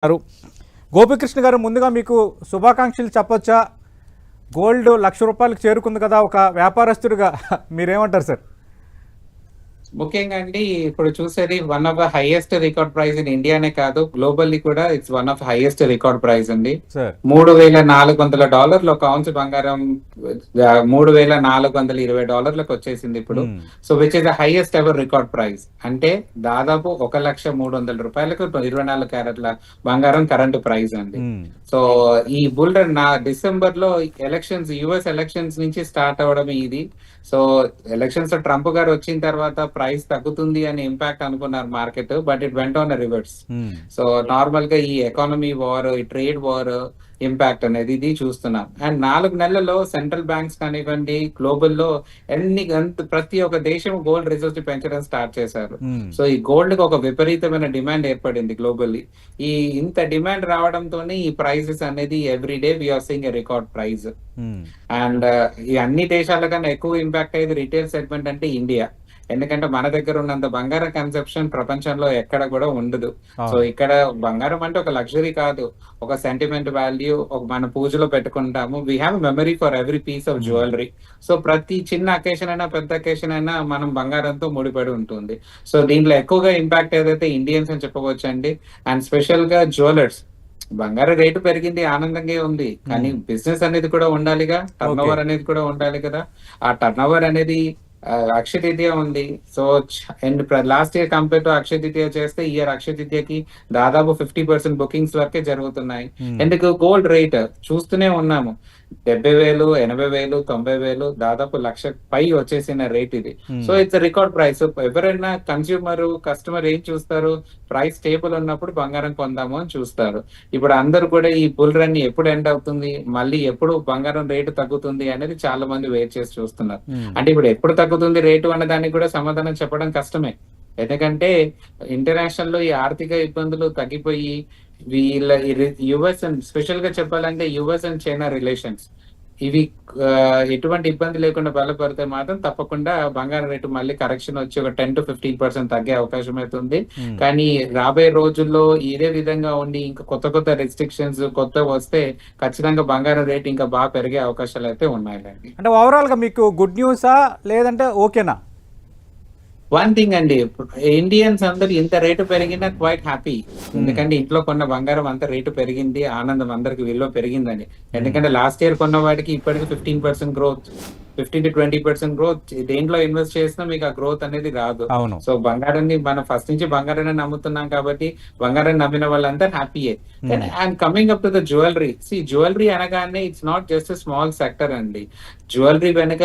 గారు గోపికృష్ణ గారు, ముందుగా మీకు శుభాకాంక్షలు చెప్పొచ్చా? గోల్డ్ ₹1,00,000 చేరుకుంది కదా, ఒక వ్యాపారస్తుడిగా మీరేమంటారు సార్? ముఖ్యంగా అండి ఇప్పుడు చూసేది one of the highest record price in ఇండియానే కాదు, గ్లోబల్లీ కూడా it's one of highest record price అండి. సార్ $3,400 ఒక ఔన్స్ బంగారం $3,420 వచ్చేసింది ఇప్పుడు. So which is the highest ever record price. అంటే దాదాపు $1,300,000 24 క్యారెట్ల బంగారం కరెంట్ ప్రైస్ అండి. సో ఈ బుల్ రన్ డిసెంబర్ లో ఎలక్షన్స్, యుఎస్ ఎలక్షన్స్ నుంచి స్టార్ట్ అవడం ఇది. సో ఎలక్షన్స్ లో ట్రంప్ గారు వచ్చిన తర్వాత ప్రైస్ తగ్గుతుంది అని ఇంపాక్ట్ అనుకున్నారు market, but it went on reverse. So normal గా ఈ ఎకానమీ వార్, ఈ ట్రేడ్ వార్ ఇంపాక్ట్ అనేది ఇది చూస్తున్నాం. అండ్ 4 నెలల్లో సెంట్రల్ బ్యాంక్స్ కానివ్వండి, గ్లోబల్ లో ప్రతి ఒక్క దేశం గోల్డ్ రిజర్వ్స్ పెంచడం స్టార్ట్ చేశారు. సో ఈ గోల్డ్ కి ఒక విపరీతమైన డిమాండ్ ఏర్పడింది గ్లోబల్లీ. ఈ ఇంత డిమాండ్ రావడంతో ఈ ప్రైజెస్ అనేది every day we are seeing a record price. And ఈ అన్ని దేశాల కన్నా ఎక్కువ ఇంపాక్ట్ అయ్యేది రిటైల్ సెగ్మెంట్ అంటే ఇండియా. ఎందుకంటే మన దగ్గర ఉన్నంత బంగారం కన్సెప్షన్ ప్రపంచంలో ఎక్కడ కూడా ఉండదు. సో ఇక్కడ బంగారం అంటే ఒక లగ్జరీ కాదు, ఒక సెంటిమెంట్ వాల్యూ, ఒక మన పూజలో పెట్టుకుంటాము. We have memory for every piece of jewellery. So ప్రతి చిన్న అకేషన్ అయినా పెద్ద అకేషన్ అయినా మనం బంగారంతో ముడిపడి ఉంటుంది. సో దీంట్లో ఎక్కువగా ఇంపాక్ట్ ఏదైతే ఇండియన్స్ అని చెప్పవచ్చు అండి. అండ్ స్పెషల్ గా జ్యువెలర్స్, బంగారం రేటు పెరిగింది, ఆనందంగా ఉంది, కానీ బిజినెస్ అనేది కూడా ఉండాలిగా, టర్న్ ఓవర్ అనేది కూడా ఉండాలి కదా. ఆ టర్న్ ఓవర్ అనేది అక్షయ తృతీయ ఉంది. So last year compare to Akshaya Tritiya చేస్తే ఈ ఇయర్ అక్షయ తృతీయకి దాదాపు 50% బుకింగ్స్ వరకే జరుగుతున్నాయి. ఎందుకు? గోల్డ్ రేట్ చూస్తూనే ఉన్నాము, 70,000, 80,000, 90,000, దాదాపు ₹1,00,000 పై వచ్చేసిన రేట్ ఇది. So it's record price. ఎవరైనా కన్స్యూమర్, కస్టమర్ ఏం చూస్తారు? ప్రైస్ స్టేబుల్ ఉన్నప్పుడు బంగారం కొందాము అని చూస్తారు. ఇప్పుడు అందరూ కూడా ఈ బుల్ రన్ ఎప్పుడు ఎండ్ అవుతుంది, మళ్ళీ ఎప్పుడు బంగారం రేటు తగ్గుతుంది అనేది చాలా మంది వెయిట్ చేసి చూస్తున్నారు. అంటే ఇప్పుడు ఎప్పుడు తగ్గుతుంది రేటు అన్న దానికి కూడా సమాధానం చెప్పడం కష్టమే. ఎందుకంటే ఇంటర్నేషనల్ లో ఈ ఆర్థిక ఇబ్బందులు తగ్గిపోయి వీళ్ళ యుఎస్ అండ్ స్పెషల్ గా చెప్పాలంటే యుఎస్ అండ్ చైనా రిలేషన్స్ ఇవి ఎటువంటి ఇబ్బంది లేకుండా బలపడితే మాత్రం తప్పకుండా బంగారం రేటు మళ్ళీ కరెక్షన్ వచ్చి ఒక 10 to 15% తగ్గే అవకాశం అయితే ఉంది. కానీ రాబోయే రోజుల్లో ఇదే విధంగా ఉండి ఇంకా కొత్త రెస్ట్రిక్షన్స్ వస్తే ఖచ్చితంగా బంగారం రేటు ఇంకా బాగా పెరిగే అవకాశాలు అయితే ఉన్నాయండి. అంటే ఓవరాల్ గా మీకు గుడ్ న్యూసా లేదంటే ఓకేనా? వన్ థింగ్ అండి, ఇండియన్స్ అందరు ఇంత రేటు పెరిగినా క్వైట్ హ్యాపీ. ఎందుకంటే ఇంట్లో కొన్న బంగారం అంత రేటు పెరిగింది, ఆనందం, అందరికి విలువ పెరిగిందని. ఎందుకంటే లాస్ట్ ఇయర్ కొన్న వాటికి ఇప్పటికి 15% గ్రోత్, 15 to 20% గ్రోత్. దేంట్లో ఇన్వెస్ట్ చేసినా మీకు ఆ గ్రోత్ అనేది రాదు. సో బంగారాన్ని మనం ఫస్ట్ నుంచి బంగారాన్ని నమ్ముతున్నాం కాబట్టి బంగారాన్ని నమ్మిన వాళ్ళంతా హ్యాపీయే. And coming up to the jewellery, jewellery అనగానే it's not just small sector అండి. జ్యువెలరీ వెనుక,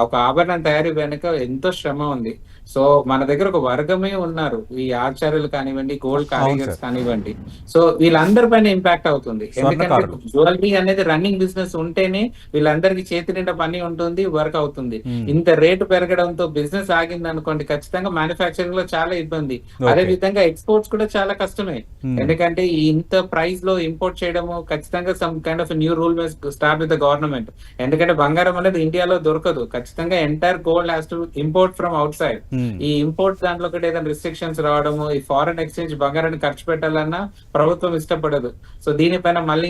ఒక ఆభరణం తయారీ వెనుక ఎంతో శ్రమ ఉంది. సో మన దగ్గర ఒక వర్గమే ఉన్నారు, ఈ ఆచార్యులు కానివ్వండి, గోల్డ్ కారిగర్స్ కానివ్వండి. సో వీళ్ళందరి పైన ఇంపాక్ట్ అవుతుంది. ఎందుకంటే జ్యువెలరీ అనేది రన్నింగ్ బిజినెస్ ఉంటేనే వీళ్ళందరికీ చేతి నిండా పని ఉంటుంది, వర్క్ అవుతుంది. ఇంత రేటు పెరగడంతో బిజినెస్ ఆగింది అనుకోండి, ఖచ్చితంగా మ్యానుఫ్యాక్చరింగ్ లో చాలా ఇబ్బంది. అదే విధంగా ఎక్స్పోర్ట్స్ కూడా చాలా కష్టమే. ఎందుకంటే ఇంత ప్రైస్ లో ఇంపోర్ట్ చేయడము ఖచ్చితంగా some kind of new rule start with the government. ఎందుకంటే బంగారం అనేది ఇండియాలో దొరకదు, ఖచ్చితంగా entire gold has to import from out side. ఈ ఇంపోర్ట్ దాంట్లో కూడా ఏదైనా రిస్ట్రిక్షన్స్ రావడము, ఈ ఫారెన్ ఎక్స్చేంజ్ బంగారాన్ని ఖర్చు పెట్టాలన్నా ప్రభుత్వం ఇష్టపడదు. సో దీనిపైన మళ్ళీ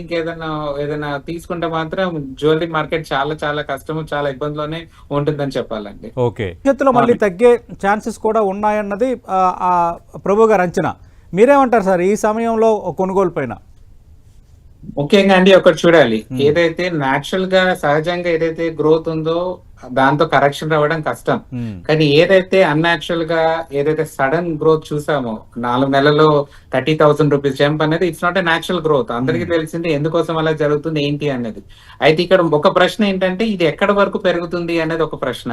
ఏదైనా తీసుకుంటే మాత్రం జ్యువెలరీ మార్కెట్ చాలా చాలా కష్టము, చాలా ఇబ్బందిలోనే ఉంటుందని చెప్పాలండి. ఓకే, భవిష్యత్తులో మళ్ళీ తగ్గే ఛాన్సెస్ కూడా ఉన్నాయన్నది ప్రభు గారు అంచనా. మీరేమంటారు సార్ ఈ సమయంలో కొనుగోలు పైన? ముఖ్యంగా అండి ఒకటి చూడాలి, ఏదైతే న్యాచురల్ గా సహజంగా ఏదైతే గ్రోత్ ఉందో దాంతో కరెక్షన్ రావడం కష్టం. కానీ ఏదైతే అన్యాచురల్ గా ఏదైతే సడన్ గ్రోత్ చూసామో 4 నెలల్లో ₹30,000 జంప్ అనేది it's not a natural growth. అందరికీ తెలిసింది ఎందుకోసం అలా జరుగుతుంది ఏంటి అనేది. అయితే ఇక్కడ ఒక ప్రశ్న ఏంటంటే ఇది ఎక్కడి వరకు పెరుగుతుంది అనేది ఒక ప్రశ్న,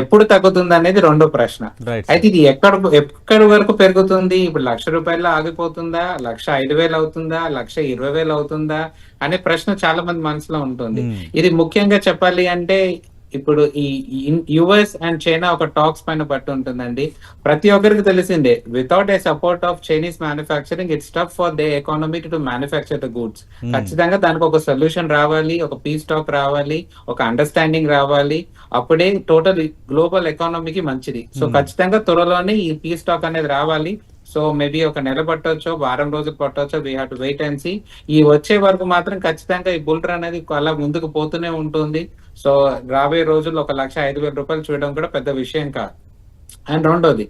ఎప్పుడు తగ్గుతుంది అనేది రెండో ప్రశ్న. అయితే ఇది ఎక్కడి వరకు పెరుగుతుంది? ఇప్పుడు ₹1,00,000 ఆగిపోతుందా, 1,05,000 అవుతుందా, 1,20,000 అవుతుందా అనే ప్రశ్న చాలా మంది మనసులో ఉంటుంది. ఇది ముఖ్యంగా చెప్పాలి అంటే ఇప్పుడు ఈ యుఎస్ అండ్ చైనా ఒక టాక్స్ పైన బట్టి ఉంటుందండి. ప్రతి ఒక్కరికి తెలిసిందే, without a support of Chinese manufacturing it's tough for they economy to manufacture the goods. ఖచ్చితంగా దానికి ఒక సొల్యూషన్ రావాలి, ఒక పీస్ టాక్ రావాలి, ఒక అండర్స్టాండింగ్ రావాలి. అప్పుడే టోటల్ గ్లోబల్ ఎకానమీకి మంచిది. సో ఖచ్చితంగా త్వరలోనే ఈ పీస్ టాక్ అనేది రావాలి. సో మేబీ ఒక నెల పట్టొచ్చో వారం రోజులు పట్టొచ్చో, we have to wait and see. ఈ వచ్చే వరకు మాత్రం ఖచ్చితంగా ఈ బుల్ రన్ అనేది అలా ముందుకు పోతూనే ఉంటుంది. సో రాబోయే రోజుల్లో 1,05,000 చూడడం కూడా పెద్ద విషయం కాదు. అండ్ రెండోది,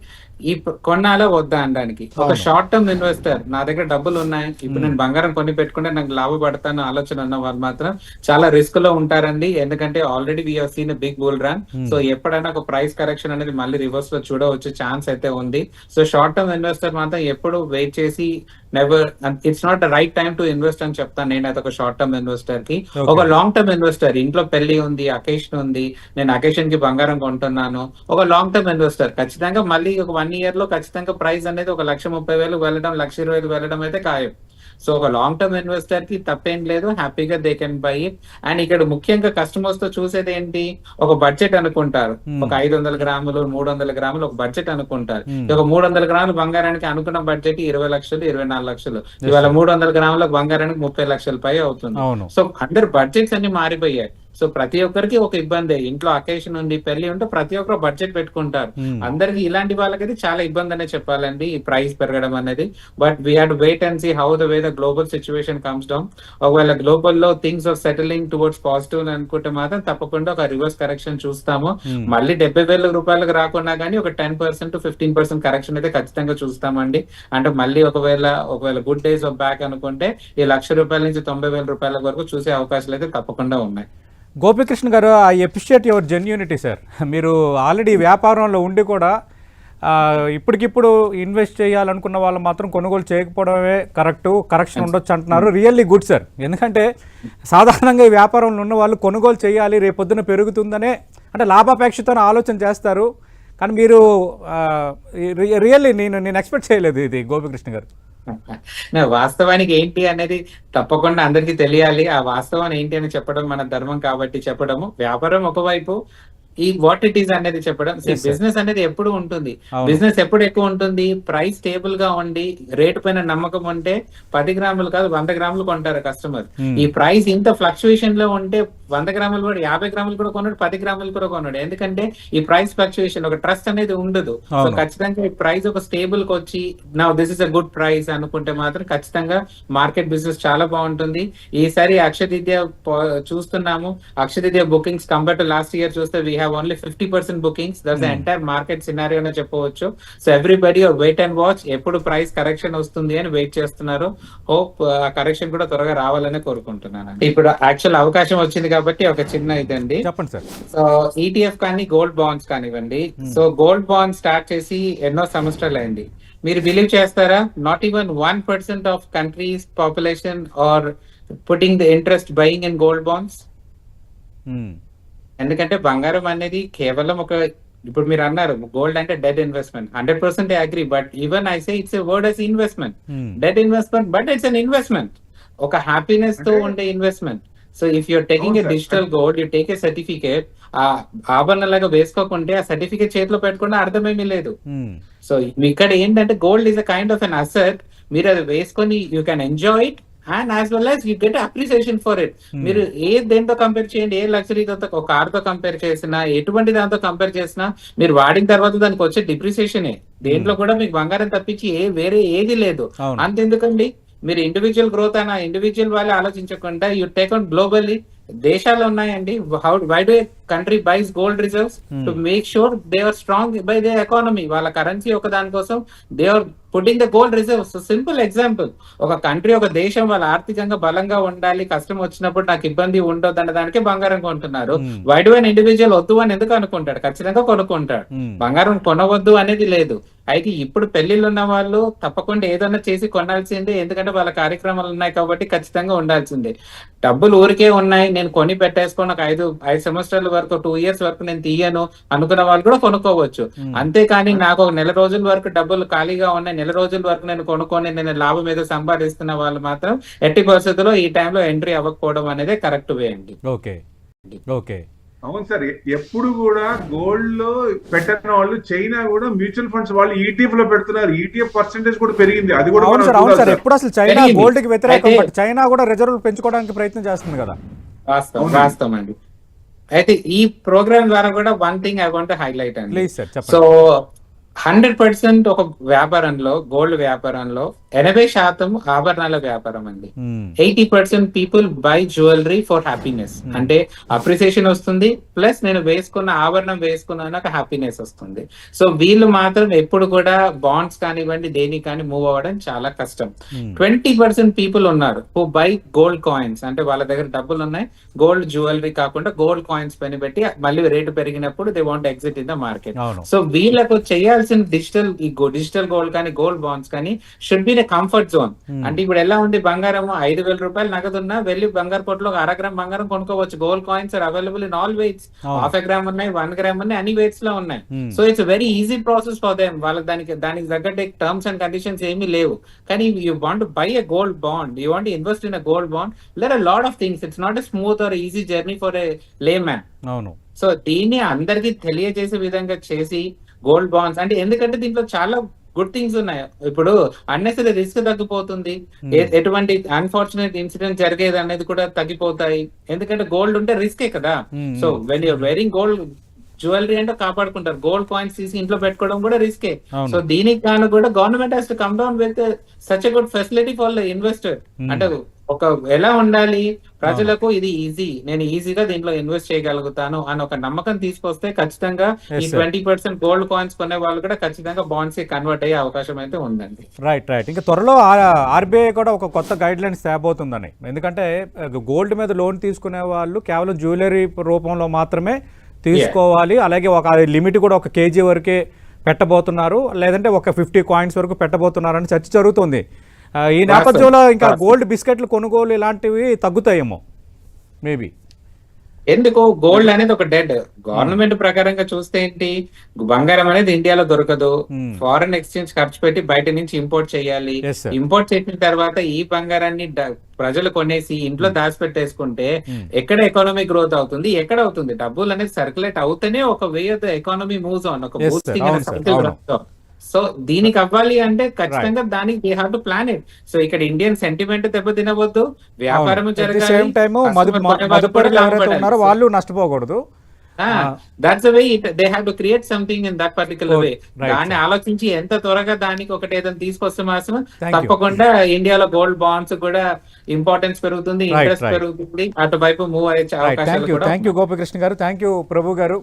ఈ కొన్నాళ్ళ వద్దా అనడానికి ఒక షార్ట్ టర్మ్ ఇన్వెస్టర్, నా దగ్గర డబ్బులు ఉన్నాయి ఇప్పుడు నేను బంగారం కొని పెట్టుకుంటే నాకు లాభపడతాను ఆలోచన ఉన్న వాళ్ళు మాత్రం చాలా రిస్క్ లో ఉంటారండి. ఎందుకంటే already we have seen big bull run. So ఎప్పుడైనా ఒక ప్రైస్ కరెక్షన్ అనేది మళ్ళీ రివర్స్ లో చూడవచ్చు ఛాన్స్ అయితే ఉంది. సో షార్ట్ టర్మ్ ఇన్వెస్టర్ మాత్రం ఎప్పుడు వెయిట్ చేసి, never, it's not the right time to invest అని చెప్తాను నేనైతే ఒక షార్ట్ టర్మ్ ఇన్వెస్టర్ కి. ఒక లాంగ్ టర్మ్ ఇన్వెస్టర్, ఇంట్లో పెళ్లి ఉంది, అకేషన్ ఉంది, నేను అకేషన్ కి బంగారం కొంటున్నాను, ఒక లాంగ్ టర్మ్ ఇన్వెస్టర్ ఖచ్చితంగా మళ్ళీ ఒక 1 year లో ఖచ్చితంగా ప్రైస్ అనేది 1,30,000 వెళ్ళడం, 1,20,000 వెళ్ళడం అయితే ఖాయం. సో ఒక లాంగ్ టర్మ్ ఇన్వెస్టర్ కి తప్పేం లేదు, హ్యాపీగా they can buy it. And ఇక్కడ ముఖ్యంగా కస్టమర్స్ తో చూసేది ఏంటి, ఒక బడ్జెట్ అనుకుంటారు. ఒక 500 గ్రాములు 300 గ్రాములు ఒక బడ్జెట్ అనుకుంటారు. ఒక 300 గ్రాముల బంగారానికి అనుకున్న బడ్జెట్ 20 లక్షలు 24 లక్షలు. ఇవాళ 300 గ్రాముల బంగారానికి 30 లక్షల పై అవుతుంది. సో అందరు బడ్జెట్స్ అన్ని మారిపోయాయి. సో ప్రతి ఒక్కరికి ఒక ఇబ్బంది, ఇంట్లో అకేషన్ ఉంది, పెళ్లి ఉంటే ప్రతి ఒక్కరు బడ్జెట్ పెట్టుకుంటారు. అందరికి ఇలాంటి వాళ్ళకైతే చాలా ఇబ్బంది అనే చెప్పాలండి ఈ ప్రైస్ పెరగడం అనేది. But we have to wait and see how the way the global situation comes down. ఒకవేళ గ్లోబల్ లో things are settling towards positive అనుకుంటే మాత్రం తప్పకుండా ఒక రివర్స్ కరెక్షన్ చూస్తాము. మళ్ళీ 70,000 రాకుండా కానీ ఒక 10% to 15% కరెక్షన్ అయితే ఖచ్చితంగా చూస్తామండి. అంటే మళ్ళీ ఒకవేళ గుడ్ డేస్ ఆఫ్ బ్యాక్ అనుకుంటే ఈ ₹1,00,000 నుంచి ₹90,000 వరకు చూసే అవకాశాలు అయితే తప్పకుండా ఉన్నాయి. గోపికృష్ణ గారు, I appreciate your genuinity sir. మీరు ఆల్రెడీ వ్యాపారంలో ఉండి కూడా ఇప్పటికిప్పుడు ఇన్వెస్ట్ చేయాలనుకున్న వాళ్ళు మాత్రం కొనుగోలు చేయకపోవడమే కరెక్షన్ ఉండొచ్చు అంటున్నారు. Really good sir. ఎందుకంటే సాధారణంగా ఈ వ్యాపారంలో ఉన్న వాళ్ళు కొనుగోలు చేయాలి, రేపొద్దున పెరుగుతుందనే అంటే లాభాపేక్షతో ఆలోచన చేస్తారు. కానీ మీరు రియల్లీ నేను ఎక్స్పెక్ట్ చేయలేదు ఇది గోపికృష్ణ గారు. వాస్తవానికి ఏంటి అనేది తప్పకుండా అందరికి తెలియాలి. ఆ వాస్తవం ఏంటి అని చెప్పడం మన ధర్మం కాబట్టి చెప్పడము. వ్యాపారం ఒకవైపు, ఈ వాట్ ఇట్ ఈస్ అనేది చెప్పడం. బిజినెస్ అనేది ఎప్పుడు ఉంటుంది, బిజినెస్ ఎప్పుడు ఎక్కువ ఉంటుంది, ప్రైస్ స్టేబుల్ గా ఉండి రేటు పైన నమ్మకం ఉంటే 10 గ్రాములు కాదు 100 గ్రాములు కొంటారు కస్టమర్. ఈ ప్రైస్ ఇంత ఫ్లక్చుయేషన్ లో ఉంటే 100 గ్రాములు కూడా 50 గ్రాములు కూడా కొన్నాడు, 10 గ్రాములు కూడా కొన్నాడు. ఎందుకంటే ఈ ప్రైస్ ఫ్లక్చుయేషన్ ఒక ట్రస్ట్ అనేది ఉండదు. సో ఖచ్చితంగా ఈ ప్రైస్ ఒక స్టేబుల్ కి వచ్చి నా this is a good price అనుకుంటే మాత్రం ఖచ్చితంగా మార్కెట్ బిజినెస్ చాలా బాగుంటుంది. ఈసారి అక్షయతృతీయ చూస్తున్నాము. Akshaya Tritiya bookings compare to last year చూస్తే we have only 50% bookings. That's the entire market scenario అని చెప్పవచ్చు. So everybody wait and watch, ఎప్పుడు ప్రైస్ కరెక్షన్ వస్తుంది అని వెయిట్ చేస్తున్నారు. హోప్ ఆ కరెక్షన్ కూడా త్వరగా రావాలని కోరుకుంటున్నాను. ఇప్పుడు యాక్చువల్ అవకాశం వచ్చింది కాబట్టి ఒక చిన్న ఇదండి. చెప్పండి సార్. సో ఈటీఎఫ్ కానీ గోల్డ్ బాండ్స్ కానివ్వండి. సో గోల్డ్ బాండ్ స్టార్ట్ చేసి ఎన్నో సంవత్సరాలు అయింది. మీరు బిలీవ్ చేస్తారా, not even 1% of countries population are putting the interest buying in gold bonds. ఎందుకంటే బంగారం అనేది కేవలం ఇప్పుడు మీరు అన్నారు గోల్డ్ అంటే dead investment, 100% agree. But even I say it's a word as investment, dead investment, but it's an investment, ఒక happiness తో ఉండే ఇన్వెస్ట్మెంట్. So if you're taking a digital gold, you take a certificate, ఆ ఆభరణలాగా వేసుకోకుంటే ఆ certificate చేతిలో పెట్టుకుంటే అర్థమేమీ లేదు. So ఇక్కడ ఏంటంటే gold is a kind of an asset. మీరు అది వేసుకొని you can enjoy it and as well as you get appreciation for it. మీరు దేంతో కంపేర్ చేయండి, ఏ లగ్జరీతో, ఒక కార్ తో కంపేర్ చేసినా, ఎటువంటి దాంతో కంపేర్ చేసినా మీరు వాడిన తర్వాత దానికి వచ్చే డిప్రిసియేషనే. దేంట్లో కూడా మీకు బంగారం తప్పించి వేరే ఏది లేదు. అంతెందుకండి, మీరు ఇండివిజువల్ గ్రోత్ అయినా ఇండివిజువల్ వాళ్ళే ఆలోచించకుండా యూ టేక్ ఆన్ గ్లోబల్లీ. దేశాలు ఉన్నాయండి, why do country buys gold reserves to make sure they are strong by their economy. వాళ్ళ కరెన్సీ ఒక దానికోసం they are putting the gold reserves. Simple example, ఒక country, ఒక దేశం వాళ్ళ ఆర్థికంగా బలంగా ఉండాలి, కష్టం వచ్చినప్పుడు నాకు ఇబ్బంది ఉండొద్దు అన్నదానికి బంగారం కొంటున్నారు. వై డు అన్ ఇండివిజువల్ వద్దు అని ఎందుకు అనుకుంటాడు? ఖచ్చితంగా కొనుక్కుంటాడు. బంగారం కొనవద్దు అనేది లేదు. అయితే ఇప్పుడు పెళ్లిళ్ళు ఉన్న వాళ్ళు తప్పకుండా ఏదైనా చేసి కొనాల్సిందే, ఎందుకంటే వాళ్ళ కార్యక్రమాలు ఉన్నాయి కాబట్టి ఖచ్చితంగా ఉండాల్సిందే. డబ్బులు ఊరికే ఉన్నాయి, నేను కొని పెట్టేసుకొని ఒక 5 సంవత్సరాల వరకు 2 years వరకు నేను తీయను అనుకున్న వాళ్ళు కూడా కొనుక్కోవచ్చు. అంతేకాని నాకు ఒక నెల రోజుల వరకు డబ్బులు ఖాళీగా ఉన్నాయి, నెల రోజుల వరకు నేను కొనుక్కొని నేను లాభం ఏదో సంపాదిస్తున్న వాళ్ళు మాత్రం ఎట్టి పరిస్థితుల్లో ఈ టైంలో ఎంట్రీ అవ్వకపోవడం అనేది కరెక్ట్ వే అండి. ఓకే. అవును సార్, ఎప్పుడు కూడా గోల్డ్ లో పెట్టిన వాళ్ళు చైనా కూడా మ్యూచువల్ ఫండ్స్ వాళ్ళు ఈటీఎఫ్ లో పెడుతున్నారు. ఈటీఎఫ్ పర్సెంటేజ్ కూడా పెరిగింది. అది కూడా అవును సార్. ఎప్పుడు అసలు చైనా గోల్డ్ కి వ్యతిరేకం, చైనా కూడా రిజర్వ్ పెంచుకోవడానికి ప్రయత్నం చేస్తుంది కదా. వాస్తవం అండి. అయితే ఈ ప్రోగ్రామ్ ద్వారా కూడా one thing I want to highlight అండి. Please sir. సో 100% ఒక వ్యాపారంలో, గోల్డ్ వ్యాపారంలో 80% ఆభరణాల వ్యాపారం అండి. 80% people by jewellery for happiness. అంటే అప్రిసియేషన్ వస్తుంది, ప్లస్ నేను వేసుకున్న ఆభరణం వేసుకున్నాను ఒక హ్యాపీనెస్ వస్తుంది. సో వీళ్ళు మాత్రం ఎప్పుడు కూడా బాండ్స్ కానివ్వండి దేనికి కానీ మూవ్ అవ్వడం చాలా కష్టం. 20% పీపుల్ ఉన్నారు హూ బై గోల్డ్ కాయిన్స్. అంటే వాళ్ళ దగ్గర డబ్బులు ఉన్నాయి, గోల్డ్ జ్యువెలరీ కాకుండా గోల్డ్ కాయిన్స్ పని పెట్టి మళ్ళీ రేటు పెరిగినప్పుడు they want exit in the market. So వీళ్ళకు చేయాల్సిన డిజిటల్ గోల్డ్ కానీ గోల్డ్ బాండ్స్ కానీ షుడ్ బి కంఫర్ట్ జోన్. అంటే ఇప్పుడు ఎలా ఉంది, బంగారం 5,000 రూపాయలు నగదున్నా వెళ్ళి బంగారు పొట్లో 1/2 గ్రామ్ బంగారం కొనుక్కోవచ్చు. Gold coins are available in all weights. 1/2 gram ఉన్నాయి, 1 గ్రామ్ ఉన్నాయి, అన్ని వెయిట్స్ లో ఉన్నాయి. So it's very easy process for them. వాళ్ళకి దానికి తగ్గట్టు టర్మ్స్ అండ్ కండిషన్స్ ఏమీ లేవు. కానీ you want buy a gold bond, you want invest in a gold bond, there are lot of things. It's not a smooth or easy journey for a lay man. అవును. So దీన్ని అందరికి తెలియజేసే విధంగా చేసి gold bonds అంటే, ఎందుకంటే దీంట్లో చాలా గుడ్ థింగ్స్ ఉన్నాయి. ఇప్పుడు అన్నెసరీ రిస్క్ తగ్గిపోతుంది, ఎటువంటి అన్ఫార్చునేట్ ఇన్సిడెంట్ జరిగేది అనేది కూడా తగ్గిపోతాయి. ఎందుకంటే గోల్డ్ ఉంటే రిస్కే కదా. So when you're wearing gold jewellery అంటే కాపాడుకుంటారు, గోల్డ్ కాయిన్స్ తీసి ఇంట్లో పెట్టుకోవడం కూడా రిస్కే. సో దీనికి గాను కూడా government has to come down with such a good facility for the investor. అంటే ఒక ఎలా ఉండాలి, ప్రజలకు ఇది ఈజీ, నేను ఈజీగా దీంట్లో ఇన్వెస్ట్ చేయగలుగుతాను అని ఒక నమ్మకం తీసుకొస్తే ఖచ్చితంగా ఈ 20% గోల్డ్ కాయిన్స్ కొనే వాళ్ళు కూడా ఖచ్చితంగా బాండ్స్ కి కన్వర్ట్ అయ్యే అవకాశం అయితే ఉందండి. రైట్. ఇంకా త్వరలో ఆర్బీఐ కూడా ఒక కొత్త గైడ్ లైన్స్ తేబోతుందని. ఎందుకంటే గోల్డ్ మీద లోన్ తీసుకునే వాళ్ళు కేవలం జ్యువెలరీ రూపంలో మాత్రమే తీసుకోవాలి. అలాగే ఒక లిమిట్ కూడా 1 kg వరకే పెట్టబోతున్నారు, లేదంటే ఒక 50 కాయిన్స్ వరకు పెట్టబోతున్నారని చర్చ జరుగుతుంది. ఈ నేపథ్యంలో ఇంకా గోల్డ్ బిస్కెట్లు కొనుగోలు ఇలాంటివి తగ్గుతాయేమో మేబీ. ఎందుకు, గోల్డ్ అనేది ఒక డెడ్. గవర్నమెంట్ ప్రకారంగా చూస్తే ఏంటి, బంగారం అనేది ఇండియాలో దొరకదు, ఫారెన్ ఎక్స్చేంజ్ ఖర్చు పెట్టి బయట నుంచి ఇంపోర్ట్ చేయాలి. ఇంపోర్ట్ చేసిన తర్వాత ఈ బంగారాన్ని ప్రజలు కొనేసి ఇంట్లో దాచిపెట్టేసుకుంటే ఎక్కడ ఎకానమీ గ్రోత్ అవుతుంది, ఎక్కడ అవుతుంది? డబ్బులు అనేది సర్క్యులేట్ అవుతూనే ఒక way of the economy moves on, ఒక బూస్టింగ్. సో దీనికి అవ్వాలి అంటే ఖచ్చితంగా దానికి they have to plan it. So ఇక్కడ ఇండియన్ సెంటిమెంట్ దెబ్బతినవద్దు, వ్యాపారం జరగాలి, వాళ్ళు నష్టపోకూడదు. That's the way they have to create something in that particular way. దాన్ని ఆలోచించి ఎంత త్వరగా దానికి ఒకటి ఏదైనా తీసుకొస్తే మాత్రం తప్పకుండా ఇండియాలో గోల్డ్ బాండ్స్ కూడా ఇంపార్టెన్స్ పెరుగుతుంది, ఇంట్రెస్ట్ పెరుగుతుంది, అటువైపు మూవ్ అయ్యే అవకాశాలు కూడా. థ్యాంక్ యూ గోపికృష్ణ గారు, థ్యాంక్ యూ ప్రభు గారు.